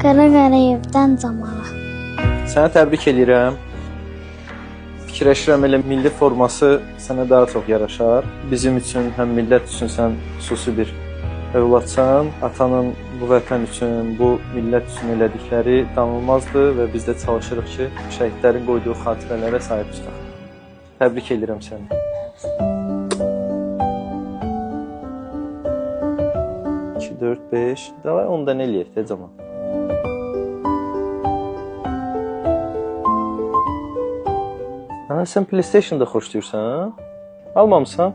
Qara Qarayevdən Camala. Sənə təbrik edirəm. Fikirləşirəm elə milli forması sənə daha çox yaraşar. Bizim üçün, həm millət üçün sən xüsusi bir övladsan. Atanın bu vətən üçün, bu millət üçün elədikləri danılmazdır və biz də çalışırıq ki, şəhidlərin qoyduğu xatirələrə sahib çıxaq. Təbrik edirəm səni. 2, 4, 5. Davay ondan eləyək də cəman. Sən PlayStation-da xoşlayırsan? Almamısan?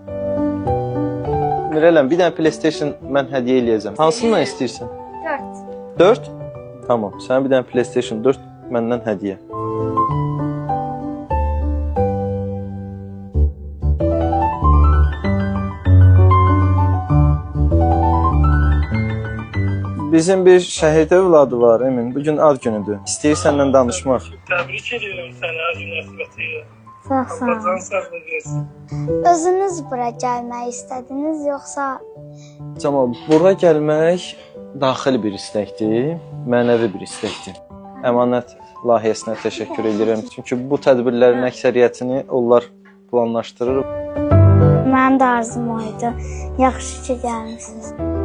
Mirələm, bir dənə PlayStation mən hədiyyə eləyəcəm. Hansından istəyirsən? 4. 4? Tamam, sənə bir dənə PlayStation 4 məndən hədiyyə. Bizim bir şəhid övladı var, Emin. Bugün ad günüdür. İstəyir səndən danışmaq. Təbrik edirəm səni az münasibəti ilə. Sağ ol. Özünüz bura gəlmək istədiniz, yoxsa? Camal, bura gəlmək daxili bir istəkdir, mənəvi bir istəkdir. Əmanət layihəsinə təşəkkür edirəm. Çünki bu tədbirlərin əksəriyyətini onlar planlaşdırır. Mənim də arzum oydu. Yaxşı ki, gəlmisiniz.